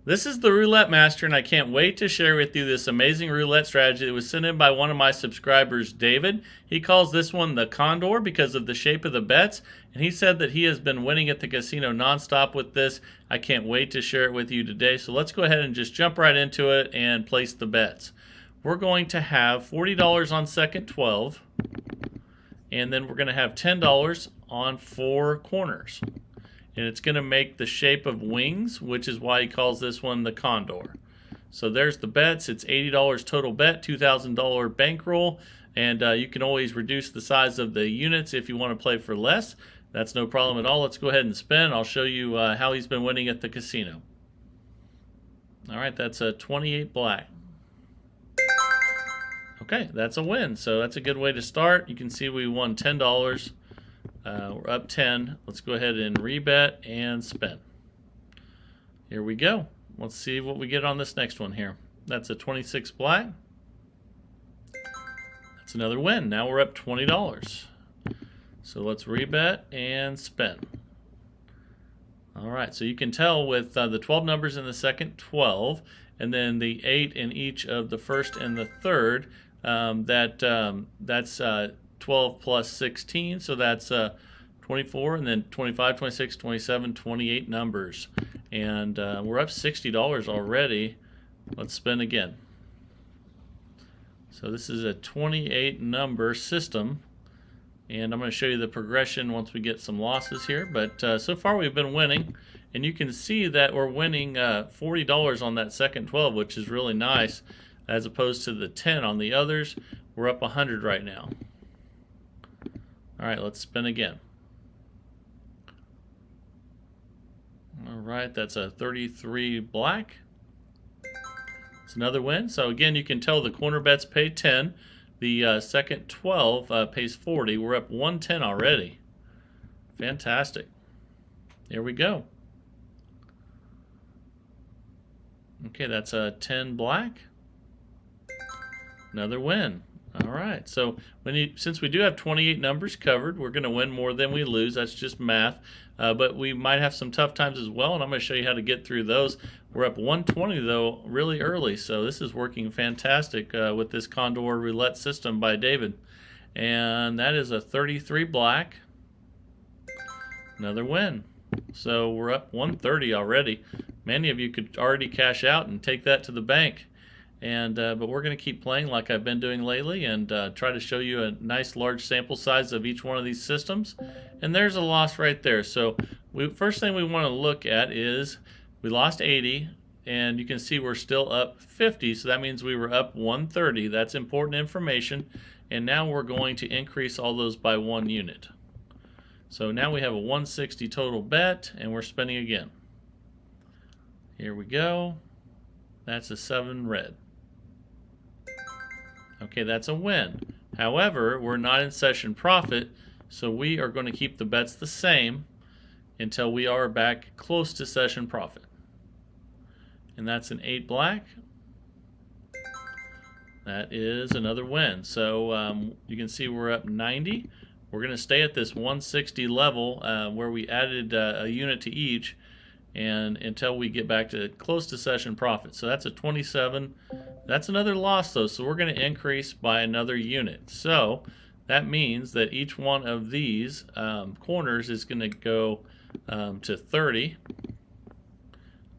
This is the Roulette Master, and I can't wait to share with you this amazing roulette strategy that was sent in by one of my subscribers, David. He calls this one the Condor because of the shape of the bets, and he said that he has been winning at the casino nonstop with this. I can't wait to share it with you today, so let's go ahead and just jump right into it and place the bets. We're going to have $40 on second 12, and then we're going to have $10 on 4 corners. And it's going to make the shape of wings, which is why he calls this one the Condor. So there's the bets. It's $80 total bet, $2,000 bankroll, and you can always reduce the size of the units if you want to play for less. That's no problem at all. Let's go ahead and spin. I'll show you how he's been winning at the casino. All right, that's a 28 black. Okay, that's a win. So that's a good way to start. You can see we won $10. We're up 10. Let's go ahead and rebet and spin. Here we go. Let's see what we get on this next one here. That's a 26 black. That's another win. Now we're up $20. So let's rebet and spin. All right, so you can tell with the 12 numbers in the second 12, and then the 8 in each of the first and the third, that's 12 plus 16, so that's 24, and then 25, 26, 27, 28 numbers. And we're up $60 already. Let's spin again. So this is a 28 number system, and I'm going to show you the progression once we get some losses here. But so far we've been winning, and you can see that we're winning $40 on that second 12, which is really nice, as opposed to the 10 on the others. We're up 100 right now. All right, let's spin again. All right, that's a 33 black. It's another win. So again, you can tell the corner bets pay 10. The second 12 pays 40. We're up 110 already. Fantastic. Here we go. Okay, that's a 10 black. Another win. All right, so since we do have 28 numbers covered, we're going to win more than we lose. That's just math, but we might have some tough times as well, and I'm going to show you how to get through those. We're up 120 though really early, so this is working fantastic with this Condor roulette system by David. And that is a 33 black. Another win. So we're up 130 already. Many of you could already cash out and take that to the bank. And but we're going to keep playing like I've been doing lately, and try to show you a nice large sample size of each one of these systems. And there's a loss right there. So first thing we want to look at is we lost 80, and you can see we're still up 50, so that means we were up 130. That's important information. And now we're going to increase all those by 1 unit. So now we have a 160 total bet, and we're spinning again. Here we go. That's a 7 red. Okay, that's a win. However, we're not in session profit, so we are going to keep the bets the same until we are back close to session profit. And that's an 8 black. That is another win. So you can see we're up 90. We're going to stay at this 160 level where we added a unit to each, and until we get back to close to session profit. So that's a 27. That's another loss though, so we're going to increase by another unit. So that means that each one of these corners is going to go to 30.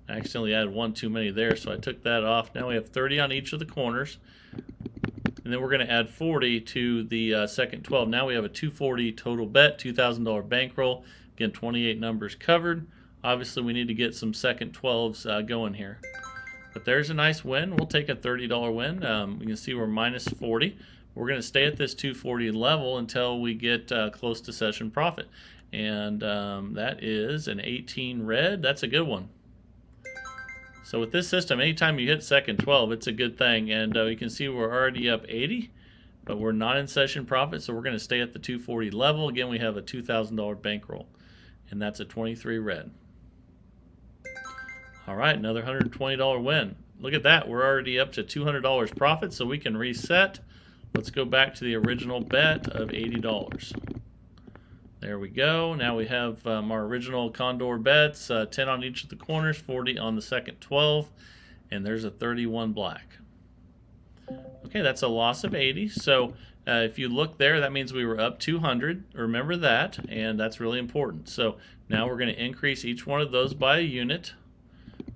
I accidentally added one too many there, so I took that off. Now we have 30 on each of the corners. And then we're going to add 40 to the second 12. Now we have a 240 total bet, $2,000 bankroll. Again, 28 numbers covered. Obviously, we need to get some second 12s going here. But there's a nice win. We'll take a $30 win. You can see we're minus 40. We're going to stay at this 240 level until we get close to session profit. And that is an 18 red. That's a good one. So with this system, anytime you hit second 12, it's a good thing. And you can see we're already up 80, but we're not in session profit, so we're going to stay at the 240 level. Again, we have a $2,000 bankroll, and that's a 23 red. All right, another $120 win. Look at that. We're already up to $200 profit, so we can reset. Let's go back to the original bet of $80. There we go. Now we have our original Condor bets, 10 on each of the corners, 40 on the second 12, and there's a 31 black. Okay, that's a loss of 80. So if you look there, that means we were up 200. Remember that, and that's really important. So now we're going to increase each one of those by a unit.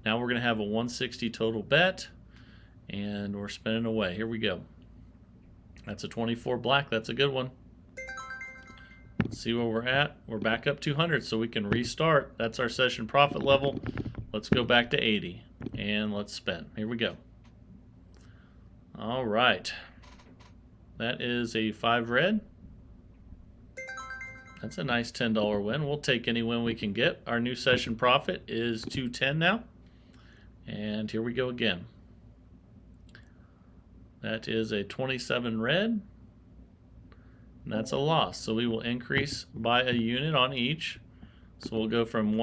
Now we're going to have a 160 total bet, and we're spinning away. Here we go. That's a 24 black. That's a good one. Let's see where we're at. We're back up 200, so we can restart. That's our session profit level. Let's go back to 80, and let's spin. Here we go. All right. That is a 5 red. That's a nice $10 win. We'll take any win we can get. Our new session profit is 210 now. And here we go again. That is a 27 red. And that's a loss. So we will increase by a unit on each. So we'll go from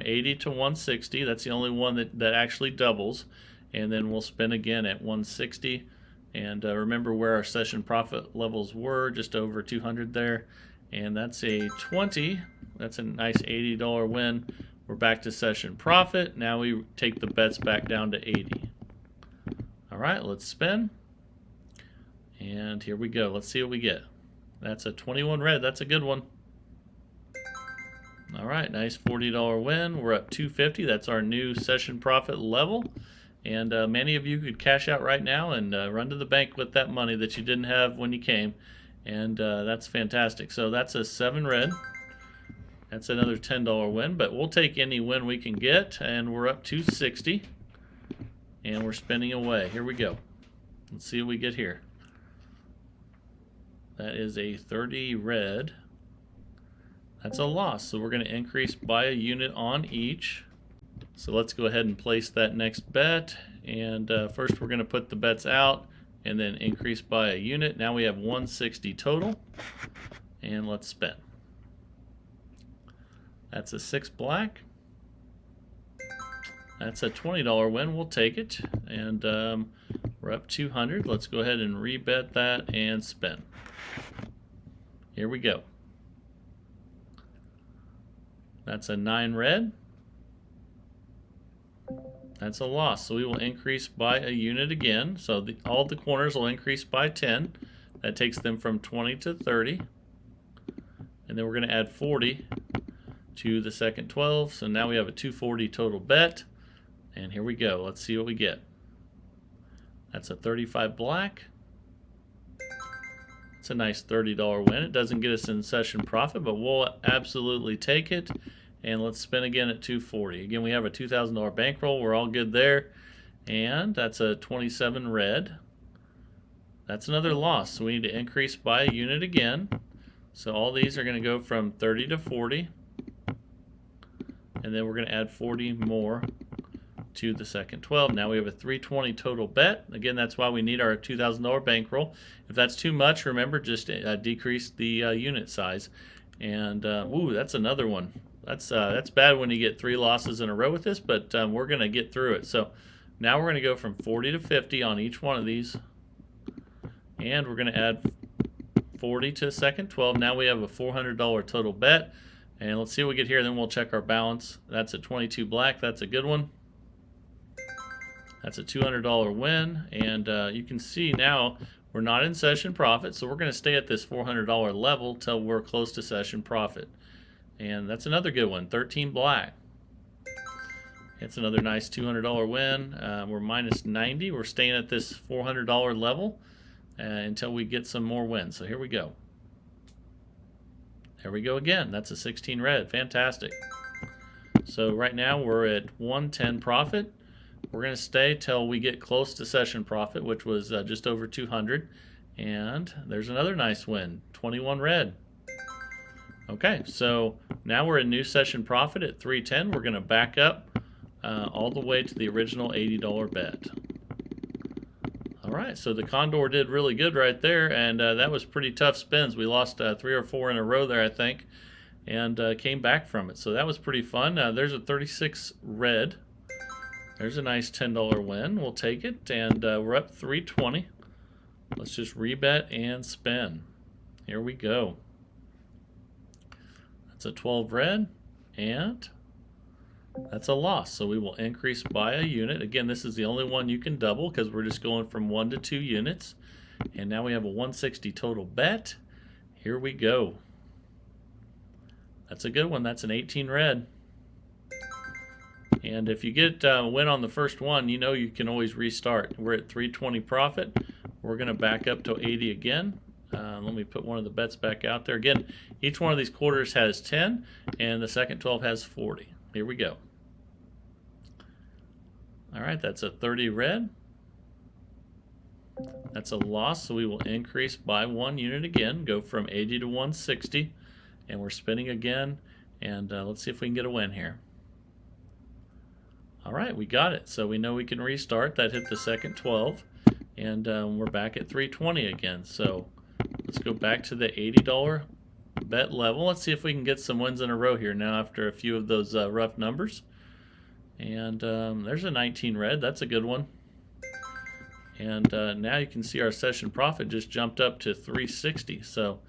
80 to 160. That's the only one that actually doubles. And then we'll spin again at 160. And remember where our session profit levels were, just over 200 there. And that's a 20. That's a nice $80 win. We're back to session profit. Now we take the bets back down to 80. All right, let's spin. And here we go. Let's see what we get. That's a 21 red. That's a good one. All right, nice $40 win. We're up 250. That's our new session profit level. And many of you could cash out right now and run to the bank with that money that you didn't have when you came. And that's fantastic. So that's a 7 red. That's another $10 win. But we'll take any win we can get. And we're up 260. And we're spinning away. Here we go. Let's see what we get here. That is a 30 red. That's a loss. So we're going to increase by a unit on each. So let's go ahead and place that next bet. And first we're going to put the bets out and then increase by a unit. Now we have 160 total. And let's spin. That's a 6 black. That's a $20 win. We'll take it. And we're up 200. Let's go ahead and rebet that and spin. Here we go. That's a 9 red. That's a loss. So we will increase by a unit again. So all the corners will increase by 10. That takes them from 20 to 30. And then we're going to add 40 to the second 12. So now we have a 240 total bet. And here we go. Let's see what we get. That's a 35 black. It's a nice $30 win. It doesn't get us in session profit, but we'll absolutely take it. And let's spin again at 240. Again, we have a $2,000 bankroll. We're all good there. And that's a 27 red. That's another loss. So we need to increase by a unit again. So all these are going to go from 30 to 40. And then we're going to add 40 more to the second 12. Now we have a 320 total bet. Again, that's why we need our $2,000 bankroll. If that's too much, remember, just decrease the unit size. And ooh, that's another one. That's bad when you get 3 losses in a row with this, but we're going to get through it. So now we're going to go from 40 to 50 on each one of these. And we're going to add 40 to the second 12. Now we have a $400 total bet. And let's see what we get here, then we'll check our balance. That's a 22 black. That's a good one. That's a $200 win, and you can see now we're not in session profit, so we're going to stay at this $400 level till we're close to session profit. And that's another good one, 13 black. It's another nice $200 win. We're minus 90. We're staying at this $400 level until we get some more wins. So here we go. There we go again. That's a 16 red. Fantastic. So right now we're at 110 profit. We're going to stay till we get close to session profit, which was just over 200. And there's another nice win, 21 red. Okay, so now we're in new session profit at 310. We're going to back up all the way to the original $80 bet. All right, so the Condor did really good right there, and that was pretty tough spins. We lost 3 or 4 in a row there, I think, and came back from it. So that was pretty fun. There's a 36 red. There's a nice $10 win. We'll take it, and we're up 320. Let's just rebet and spin. Here we go. That's a 12 red, and that's a loss. So we will increase by a unit. Again, this is the only one you can double because we're just going from 1 to 2 units. And now we have a 160 total bet. Here we go. That's a good one. That's an 18 red. And if you get a win on the first one, you know you can always restart. We're at 320 profit. We're going to back up to 80 again. Let me put one of the bets back out there. Again, each one of these quarters has 10, and the second 12 has 40. Here we go. All right, that's a 30 red. That's a loss, so we will increase by 1 unit again, go from 80 to 160, and we're spinning again, and let's see if we can get a win here. All right, we got it. So we know we can restart. That hit the second 12, and we're back at 320 again. So let's go back to the $80 bet level. Let's see if we can get some wins in a row here now after a few of those rough numbers. And there's a 19 red. That's a good one. And now you can see our session profit just jumped up to 360. So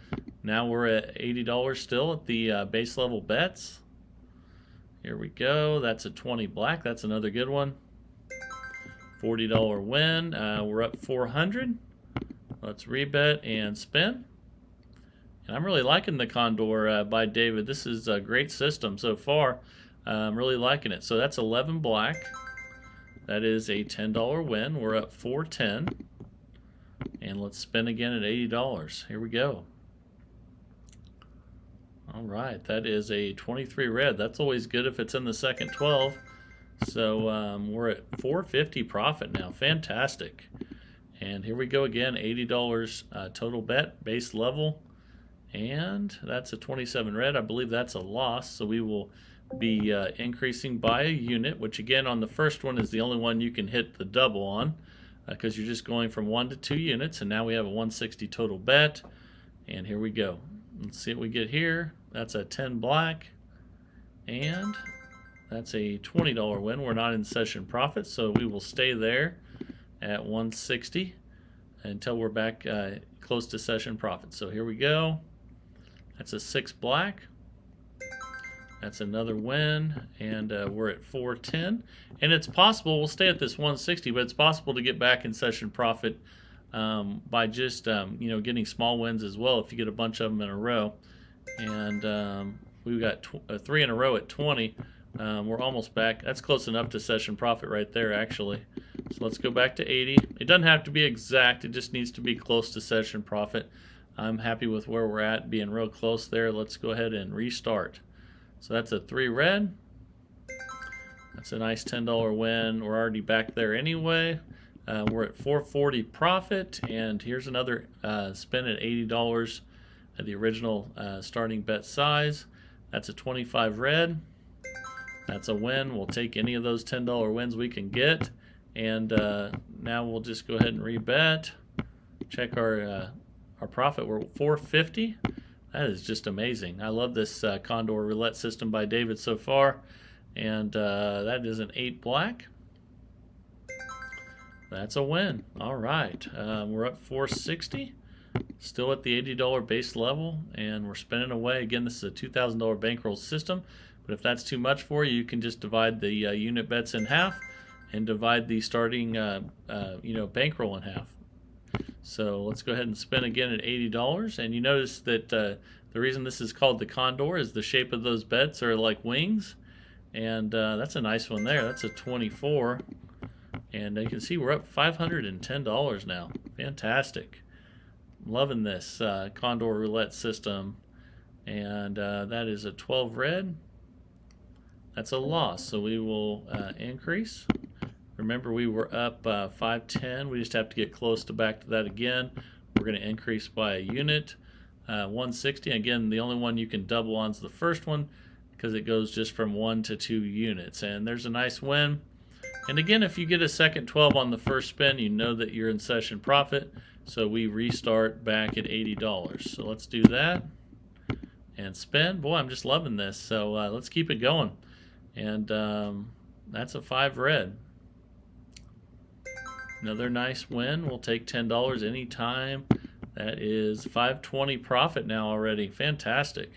now we're at $80 still at the base level bets. Here we go. That's a 20 black. That's another good one. $40 win. We're up 400. Let's rebet and spin. And I'm really liking the Condor by David. This is a great system so far. I'm really liking it. So that's 11 black. That is a $10 win. We're up 410. And let's spin again at $80. Here we go. All right, that is a 23 red. That's always good if it's in the second 12. So we're at 450 profit now. Fantastic. And here we go again, $80 total bet, base level. And that's a 27 red. I believe that's a loss. So we will be increasing by a unit, which again on the first one is the only one you can hit the double on because you're just going from 1 to 2 units. And now we have a 160 total bet. And here we go. Let's see what we get here. That's a 10 black. And that's a $20 win. We're not in session profit, so we will stay there at 160 until we're back close to session profit. So here we go. That's a 6 black. That's another win, and we're at 410. And it's possible, we'll stay at this 160, but it's possible to get back in session profit by just getting small wins as well if you get a bunch of them in a row. And we've got 3 in a row at 20. We're almost back. That's close enough to session profit right there, actually. So let's go back to 80. It doesn't have to be exact. It just needs to be close to session profit. I'm happy with where we're at, being real close there. Let's go ahead and restart. So that's a 3 red. That's a nice $10 win. We're already back there anyway. We're at 440 profit, and here's another spin at $80 at the original starting bet size. That's a 25 red. That's a win. We'll take any of those $10 wins we can get. And now we'll just go ahead and rebet. Check our profit. We're 450. That is just amazing. I love this Condor Roulette system by David so far. And that is an 8 black. That's a win. All right. We're up 460. Still at the $80 base level. And we're spinning away. Again, this is a $2,000 bankroll system. But if that's too much for you, you can just divide the unit bets in half and divide the starting bankroll in half. So let's go ahead and spin again at $80. And you notice that the reason this is called the Condor is the shape of those bets are like wings. And that's a nice one there. That's a 24. And you can see we're up $510 now. Fantastic. I'm loving this Condor Roulette system. And that is a 12 red. That's a loss, so we will increase. Remember, we were up 510. We just have to get close to back to that again. We're going to increase by a unit. 160. Again, the only one you can double on is the first one because it goes just from 1 to 2 units. And there's a nice win. And again, if you get a second 12 on the first spin, you know that you're in session profit. So we restart back at $80. So let's do that and spin. Boy, I'm just loving this. So let's keep it going. And that's a 5 red. Another nice win. We'll take $10 anytime. That is $520 profit now already. Fantastic.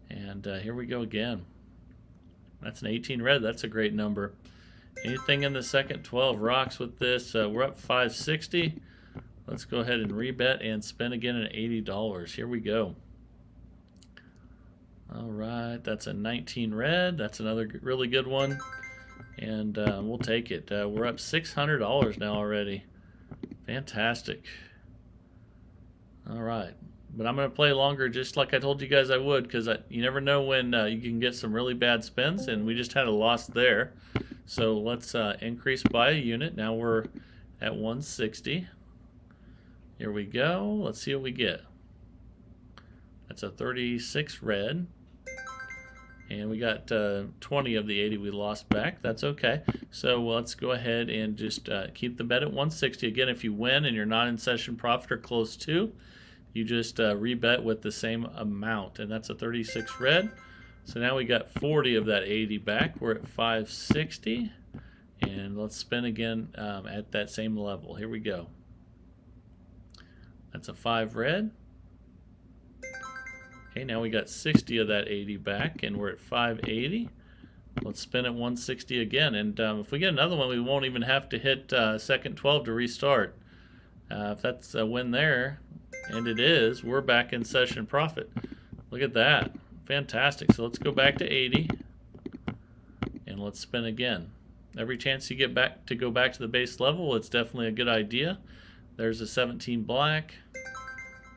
And here we go again. That's an 18 red. That's a great number. Anything in the second 12 rocks with this. We're up 560. Let's go ahead and rebet and spin again at $80. Here we go. All right, that's a 19 red. That's another really good one. And we'll take it. We're up $600 now already. Fantastic. All right. But I'm going to play longer just like I told you guys I would, because you never know when you can get some really bad spins, and we just had a loss there. So let's increase by a unit. Now we're at 160. Here we go. Let's see what we get. That's a 36 red. And we got 20 of the 80 we lost back. That's okay. So let's go ahead and just keep the bet at 160. Again, if you win and you're not in session profit or close to, you just rebet with the same amount. And that's a 36 red. So now we got 40 of that 80 back. We're at 560. And let's spin again at that same level. Here we go. That's a 5 red. Okay, now we got 60 of that 80 back, and we're at 580. Let's spin at 160 again, and if we get another one, we won't even have to hit second 12 to restart. If that's a win there, and it is, we're back in session profit. Look at that. Fantastic. So let's go back to 80, and let's spin again. Every chance you get back to go back to the base level, it's definitely a good idea. There's a 17 black.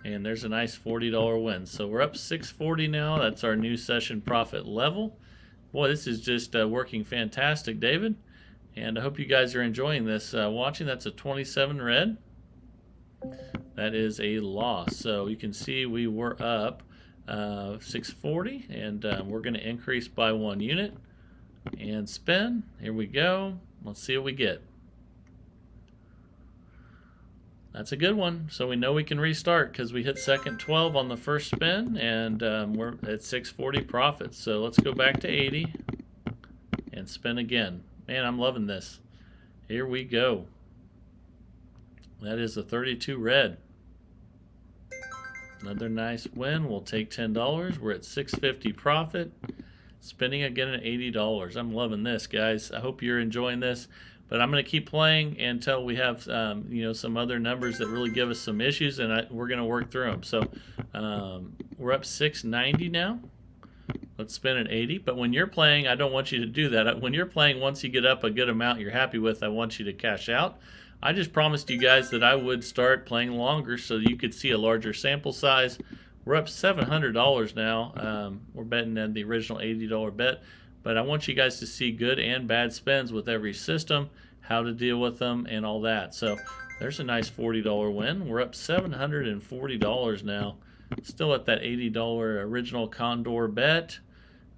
And there's a nice $40 win. So we're up 640 now. That's our new session profit level. Boy, this is just working fantastic, David. And I hope you guys are enjoying this watching. That's a 27 red. That is a loss. So you can see we were up 640. And we're going to increase by 1 unit. And spin. Here we go. Let's see what we get. That's a good one. So we know we can restart because we hit second 12 on the first spin, and we're at 640 profits. So let's go back to 80 and spin again. Man, I'm loving this. Here we go. That is a 32 red. Another nice win. We'll take $10. We're at 650 profit. Spinning again at $80. I'm loving this, guys. I hope you're enjoying this. But I'm going to keep playing until we have some other numbers that really give us some issues, and we're going to work through them. So we're up 690 now. Let's spin at 80. But when you're playing, I don't want you to do that. When you're playing, once you get up a good amount you're happy with, I want you to cash out. I just promised you guys that I would start playing longer so you could see a larger sample size. We're up $700 now. We're betting at the original $80 bet. But I want you guys to see good and bad spins with every system, how to deal with them, and all that. So there's a nice $40 win. We're up $740 now. Still at that $80 original Condor bet.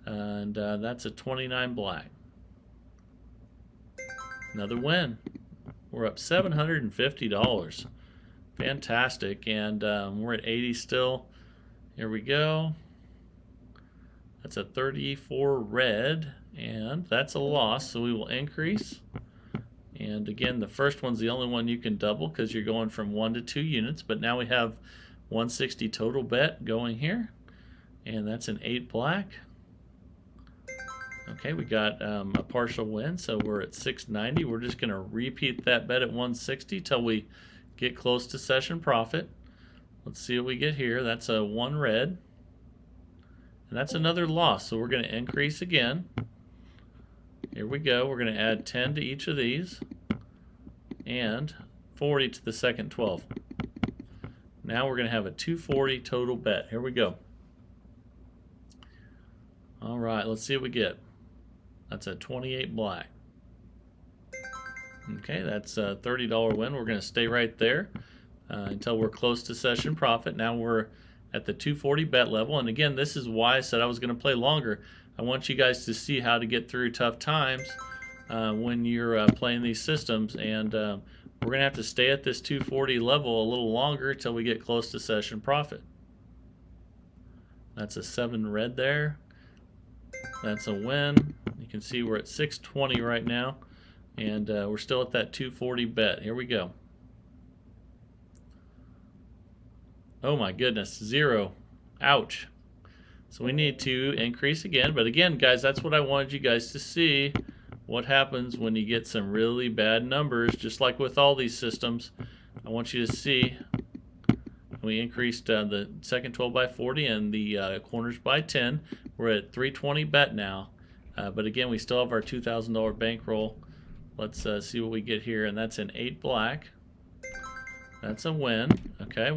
And that's a 29 black. Another win. We're up $750. Fantastic. And we're at 80 still. Here we go. That's a 34 red, and that's a loss, so we will increase. And again, the first one's the only one you can double because you're going from 1 to 2 units, but now we have 160 total bet going here, and that's an 8 black. Okay, we got a partial win, so we're at 690. We're just going to repeat that bet at 160 till we get close to session profit. Let's see what we get here. That's a 1 red. And that's another loss, so we're going to increase again. Here we go. We're going to add 10 to each of these and 40 to the second 12. Now we're going to have a 240 total bet. Here we go. All right, let's see what we get. That's a 28 black. Okay, that's a $30 win. We're going to stay right there until we're close to session profit. Now we're at the 240 bet level, and again, this is why I said I was going to play longer. I want you guys to see how to get through tough times when you're playing these systems, and we're going to have to stay at this 240 level a little longer till we get close to session profit. That's a 7 red there. That's a win. You can see we're at 620 right now, and we're still at that 240 bet. Here we go. Oh my goodness, 0. Ouch. So we need to increase again. But again, guys, that's what I wanted you guys to see. What happens when you get some really bad numbers, just like with all these systems. I want you to see we increased the second 12 by 40 and the corners by 10. We're at 320 bet now. But again, we still have our $2,000 bankroll. Let's see what we get here, and that's an 8 black. That's a win. Okay,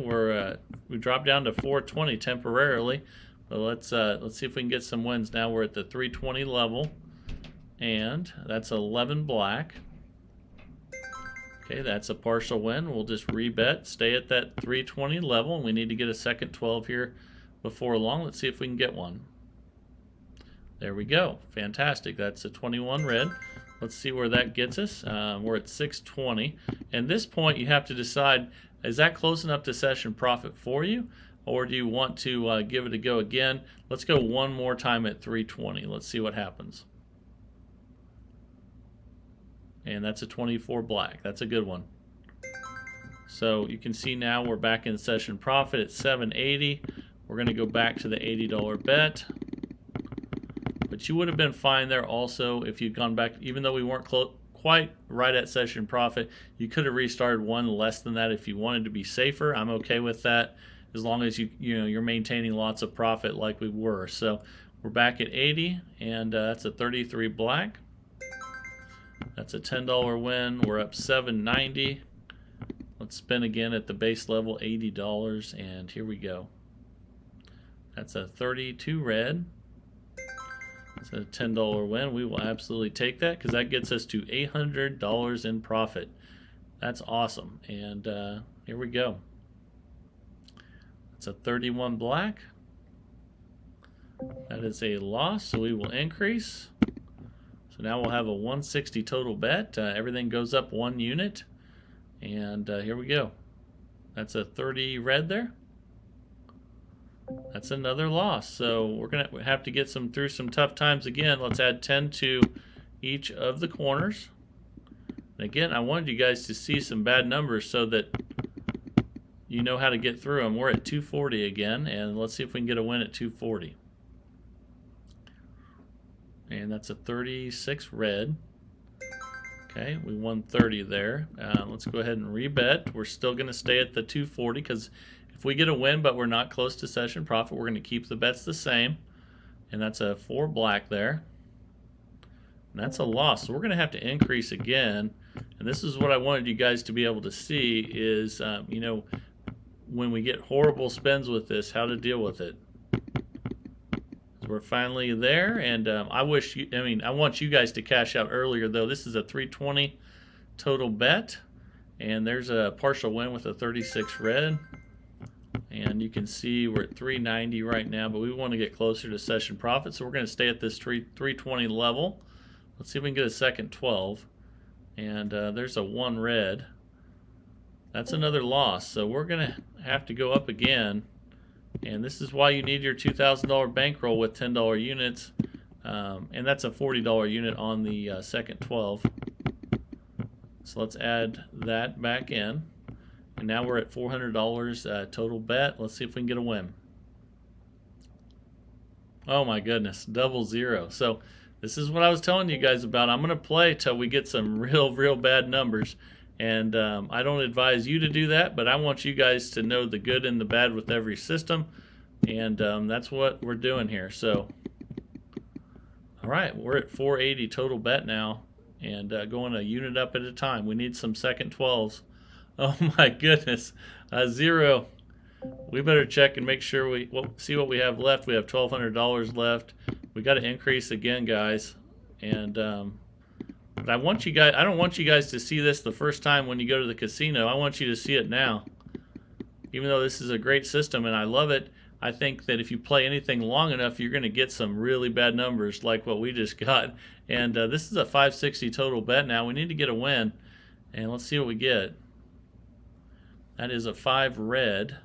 we dropped down to 420 temporarily, but let's see if we can get some wins now. We're at the 320 level, and that's 11 black. Okay, that's a partial win. We'll just rebet, stay at that 320 level, and we need to get a second 12 here before long. Let's see if we can get one. There we go. Fantastic. That's a 21 red. Let's see where that gets us. We're at 620. And this point, you have to decide, is that close enough to session profit for you? Or do you want to give it a go again? Let's go one more time at 320. Let's see what happens. And that's a 24 black. That's a good one. So you can see now we're back in session profit at 780. We're going to go back to the $80 bet. But you would have been fine there also if you'd gone back, even though we weren't quite right at session profit. You could have restarted one less than that if you wanted to be safer. I'm okay with that as long as you're maintaining lots of profit like we were. So we're back at 80, and that's a 33 black. That's a $10 win. We're up 790. Let's spin again at the base level, $80, and here we go. That's a 32 red. It's a $10 win. We will absolutely take that because that gets us to $800 in profit. That's awesome. And here we go. It's a 31 black. That is a loss, so we will increase. So now we'll have a 160 total bet. Everything goes up 1 unit. And here we go. That's a 30 red there. That's another loss. So we're going to have to get through some tough times again. Let's add 10 to each of the corners. And again, I wanted you guys to see some bad numbers so that you know how to get through them. We're at 240 again, and let's see if we can get a win at 240. And that's a 36 red. Okay, we won 30 there. Let's go ahead and rebet. We're still going to stay at the 240 because if we get a win but we're not close to session profit, we're going to keep the bets the same. And that's a 4 black there. And that's a loss. So we're going to have to increase again. And this is what I wanted you guys to be able to see is, when we get horrible spins with this, how to deal with it. So we're finally there, and I want you guys to cash out earlier though. This is a 320 total bet, and there's a partial win with a 36 red. And you can see we're at 390 right now, but we want to get closer to session profit, so we're going to stay at this 320 level. Let's see if we can get a second 12. And there's a 1 red. That's another loss, so we're going to have to go up again. And this is why you need your $2,000 bankroll with $10 units. And that's a $40 unit on the second 12. So let's add that back in. And now we're at $400 total bet. Let's see if we can get a win. Oh my goodness, double zero. So this is what I was telling you guys about. I'm going to play till we get some real bad numbers. And I don't advise you to do that, but I want you guys to know the good and the bad with every system. And that's what we're doing here. So, all right, we're at 480 total bet now, and going a unit up at a time. We need some second 12s. Oh my goodness, 0. We better check and make sure see what we have left. We have $1,200 left. We got to increase again, guys. And but I don't want you guys to see this the first time when you go to the casino. I want you to see it now. Even though this is a great system and I love it, I think that if you play anything long enough, you're going to get some really bad numbers like what we just got. And this is a 560 total bet now. We need to get a win. And let's see what we get. That is a 5 red.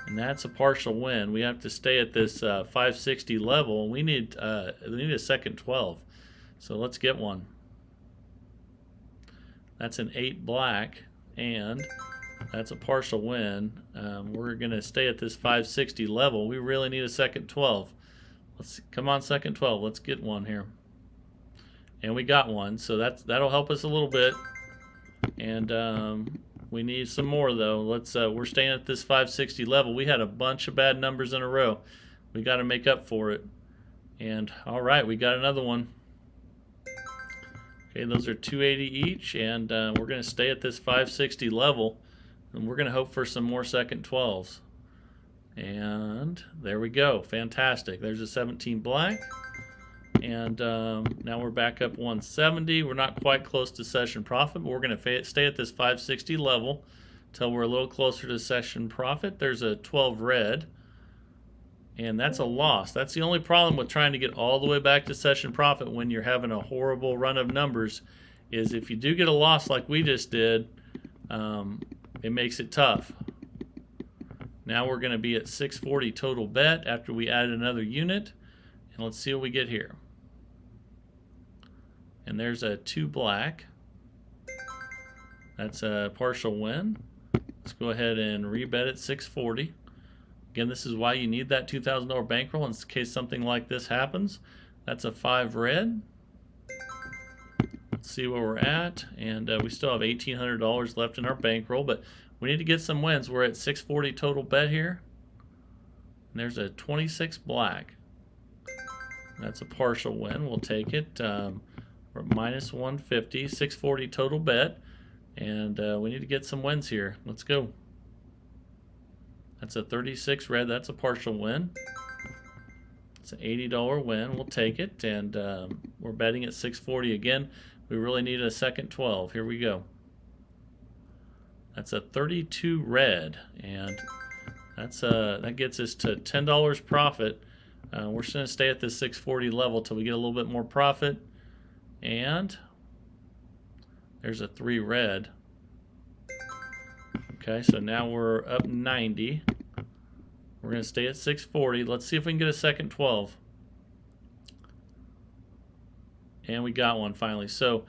And that's a partial win. We have to stay at this 560 level. We need a second 12. So let's get one. That's an 8 black, and That's a partial win. We're going to stay at this 560 level. We really need a second 12. Come on, second 12. Let's get one here. And we got one, so that'll help us a little bit. And we need some more though. We're staying at this 560 level. We had a bunch of bad numbers in a row. We got to make up for it. And all right, we got another one. Okay, those are 280 each, and we're going to stay at this 560 level, and we're going to hope for some more second 12s. And there we go. Fantastic. There's a 17 black. And now we're back up 170. We're not quite close to session profit, but we're going to stay at this 560 level until we're a little closer to session profit. There's a 12 red, and that's a loss. That's the only problem with trying to get all the way back to session profit when you're having a horrible run of numbers, is if you do get a loss like we just did, it makes it tough. Now we're going to be at 640 total bet after we add another unit, and let's see what we get here. And there's a 2 black. That's a partial win. Let's go ahead and rebet at 640. Again, this is why you need that $2,000 bankroll in case something like this happens. That's a 5 red. Let's see where we're at. And we still have $1,800 left in our bankroll, but we need to get some wins. We're at 640 total bet here. And there's a 26 black. That's a partial win. We'll take it. We're at minus 150, 640 total bet. And we need to get some wins here. Let's go. That's a 36 red. That's a partial win. It's an $80 win. We'll take it. And we're betting at 640 again. We really need a second 12. Here we go. That's a 32 red. And that gets us to $10 profit. We're just going to stay at this 640 level till we get a little bit more profit. And there's a 3 red. Okay, so now we're up 90. We're going to stay at 640. Let's see if we can get a second 12. And we got one finally. So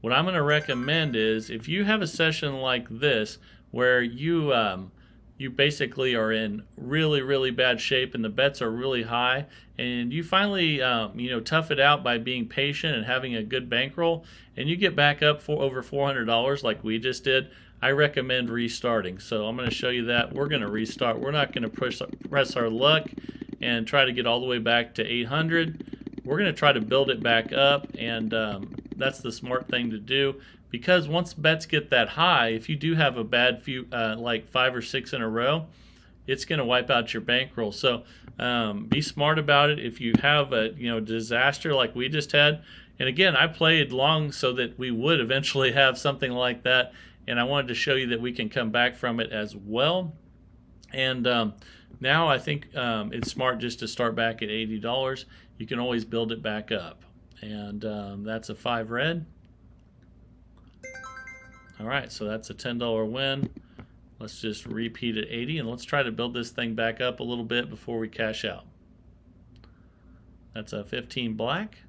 what I'm going to recommend is if you have a session like this where you basically are in really, really bad shape and the bets are really high, and you finally tough it out by being patient and having a good bankroll, and you get back up for over $400 like we just did, I recommend restarting. So I'm going to show you that. We're going to restart. We're not going to press our luck and try to get all the way back to 800. We're going to try to build it back up, and that's the smart thing to do, because once bets get that high, if you do have a bad few, like 5 or 6 in a row, it's going to wipe out your bankroll. So be smart about it. If you have a disaster like we just had, and again, I played long so that we would eventually have something like that, and I wanted to show you that we can come back from it as well. And now I think it's smart just to start back at $80. You can always build it back up. And that's a 5 red. All right, so that's a $10 win. Let's just repeat at 80, and let's try to build this thing back up a little bit before we cash out. That's a 15 black.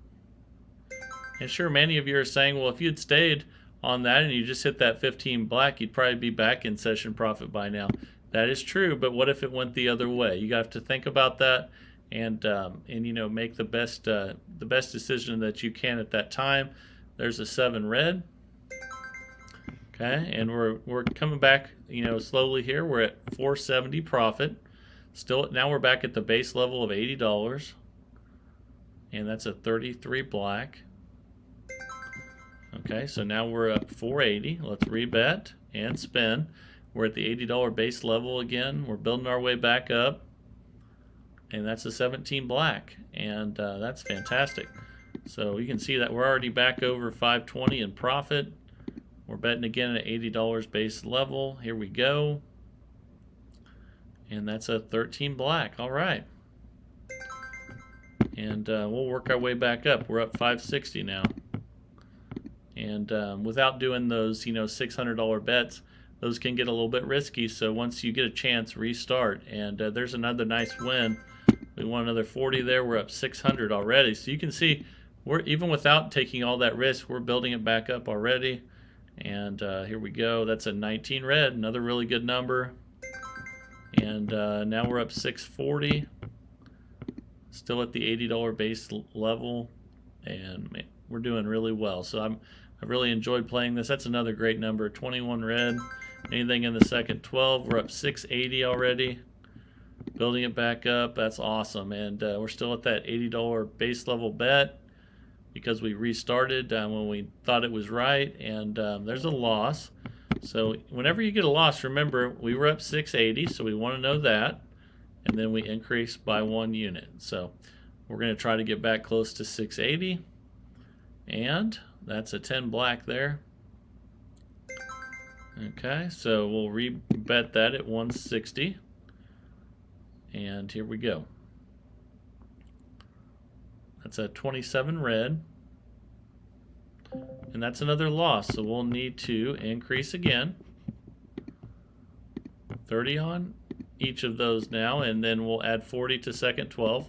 And sure, many of you are saying, well, if you'd stayed on that and you just hit that 15 black, you'd probably be back in session profit by now. That is true, but what if it went the other way? You have to think about that and make the best decision that you can at that time. There's a 7 red. Okay, and we're coming back, slowly here. We're at 470 profit. Still, now we're back at the base level of $80, and that's a 33 black. Okay, so now we're up 480. Let's rebet and spin. We're at the $80 base level again. We're building our way back up, and that's a 17 black, and that's fantastic. So you can see that we're already back over 520 in profit. We're betting again at $80 base level. Here we go. And that's a 13 black. All right. And we'll work our way back up. We're up 560 now. And without doing those, $600 bets, those can get a little bit risky. So once you get a chance, restart. And there's another nice win. We won another 40 there. We're up 600 already. So you can see, we're even without taking all that risk, we're building it back up already. And here we go. That's a 19 red, another really good number. And now we're up 640. Still at the $80 base level, and we're doing really well. So I really enjoyed playing this. That's another great number, 21 red. Anything in the second 12. We're up 680 already. Building it back up. That's awesome. And we're still at that $80 base level bet because we restarted when we thought it was right. And there's a loss. So whenever you get a loss, remember we were up 680, so we want to know that. And then we increase by 1 unit. So we're going to try to get back close to 680. And that's a 10 black there. Okay, so we'll rebet that at 160. And here we go. That's a 27 red. And that's another loss, so we'll need to increase again. 30 on each of those now, and then we'll add 40 to second 12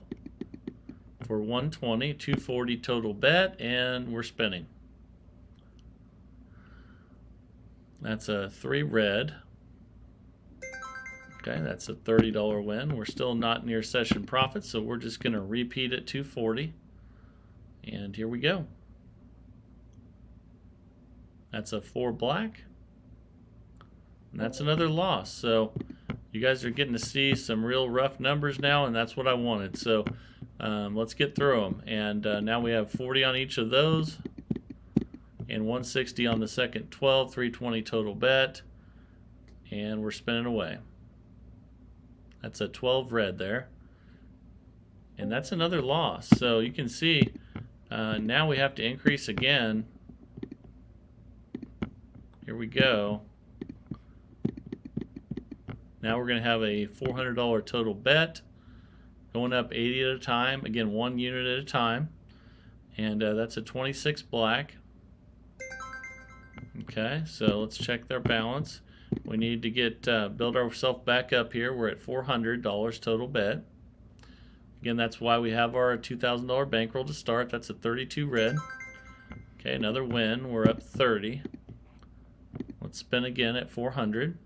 for 120, 240 total bet, and we're spinning. That's a 3 red. Okay, that's a $30 win. We're still not near session profit, so we're just going to repeat at 240. And here we go. That's a 4 black. And that's another loss. So you guys are getting to see some real rough numbers now, and that's what I wanted. So let's get through them. And now we have 40 on each of those, and 160 on the second 12, 320 total bet, and we're spinning away. That's a 12 red there, and that's another loss. So you can see now we have to increase again. Here we go. Now we're going to have a $400 total bet, going up 80 at a time. Again, 1 unit at a time. And that's a 26 black. Okay, so let's check their balance. We need to get build ourselves back up here. We're at $400 total bet. Again, that's why we have our $2,000 bankroll to start. That's a 32 red. Okay, another win. We're up 30. Let's spin again at 400.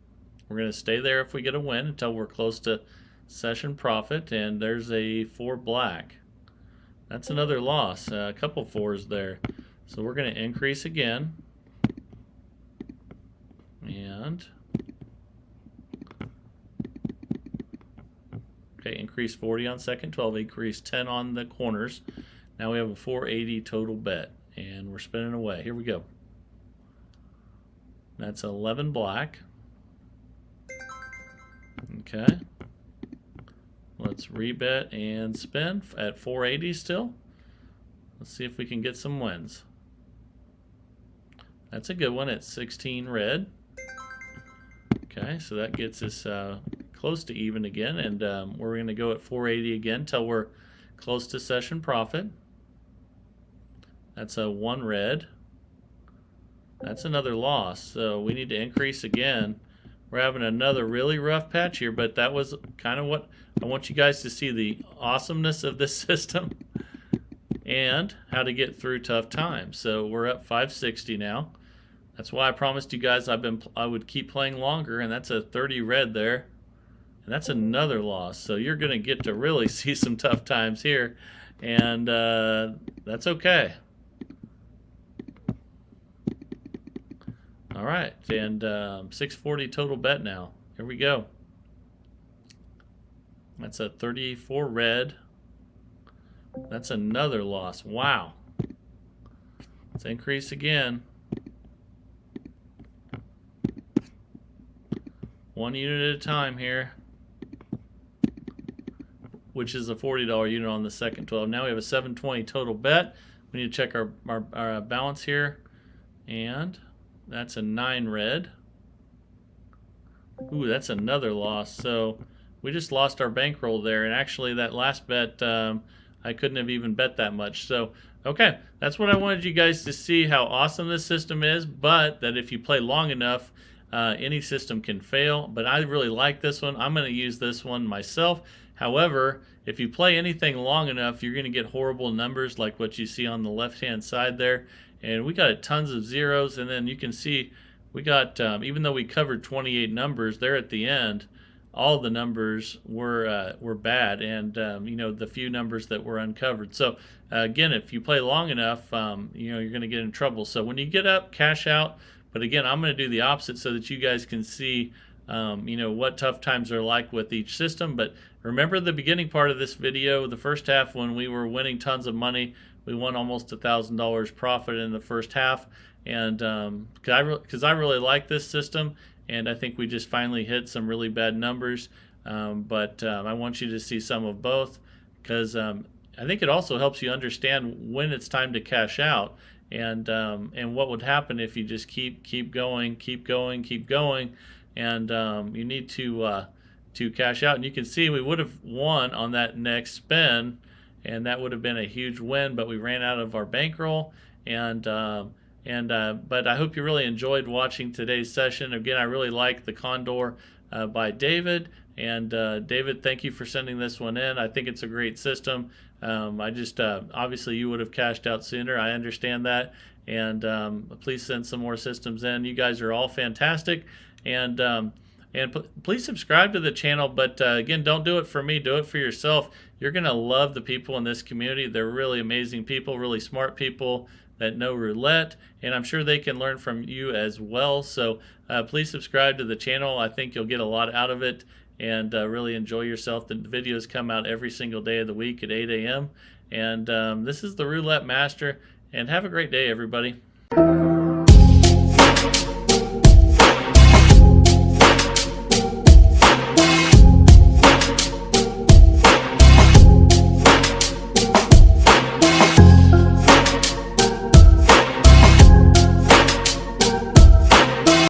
We're going to stay there if we get a win until we're close to session profit. And there's a 4 black. That's another loss. A couple 4s there. So we're going to increase again. And okay, increase 40 on second 12, increase 10 on the corners. Now we have a 480 total bet, and we're spinning away. Here we go. That's 11 black. Okay. Let's rebet and spin at 480 still. Let's see if we can get some wins. That's a good one at 16 red. Okay, so that gets us close to even again, and we're going to go at 480 again till we're close to session profit. That's a 1 red. That's another loss, so we need to increase again. We're having another really rough patch here, but that was kind of what I want you guys to see, the awesomeness of this system and how to get through tough times. So we're up 560 now. That's why I promised you guys I would keep playing longer, and that's a 30 red there. And that's another loss. So you're going to get to really see some tough times here, and that's okay. All right, and 640 total bet now. Here we go. That's a 34 red. That's another loss. Wow. Let's increase again. 1 unit at a time here, which is a $40 unit on the second 12. Now we have a 720 total bet. We need to check our balance here, and that's a 9 red. Ooh, that's another loss. So we just lost our bankroll there, and actually that last bet I couldn't have even bet that much. So okay, that's what I wanted you guys to see, how awesome this system is, but that if you play long enough, any system can fail. But I really like this one. I'm going to use this one myself. However, if you play anything long enough, you're going to get horrible numbers like what you see on the left-hand side there. And we got tons of zeros, and then you can see we got, even though we covered 28 numbers there at the end, all the numbers were bad, and the few numbers that were uncovered. So again, if you play long enough, you're going to get in trouble. So when you get up, cash out. But again, I'm going to do the opposite so that you guys can see what tough times are like with each system. But remember the beginning part of this video, the first half, when we were winning tons of money. We won almost $1,000 profit in the first half, and because I really like this system, and I think we just finally hit some really bad numbers. But I want you to see some of both, because I think it also helps you understand when it's time to cash out, and what would happen if you just keep going, and you need to cash out. And you can see we would have won on that next spin, and that would have been a huge win, but we ran out of our bankroll. But I hope you really enjoyed watching today's session. Again, I really like the Condor by David. And David, thank you for sending this one in. I think it's a great system. I just obviously you would have cashed out sooner. I understand that. And please send some more systems in. You guys are all fantastic. And please subscribe to the channel. But again, don't do it for me. Do it for yourself. You're going to love the people in this community. They're really amazing people, really smart people that know roulette, and I'm sure they can learn from you as well. So please subscribe to the channel. I think you'll get a lot out of it, and really enjoy yourself. The videos come out every single day of the week at 8 a.m. And this is the Roulette Master, and have a great day, everybody.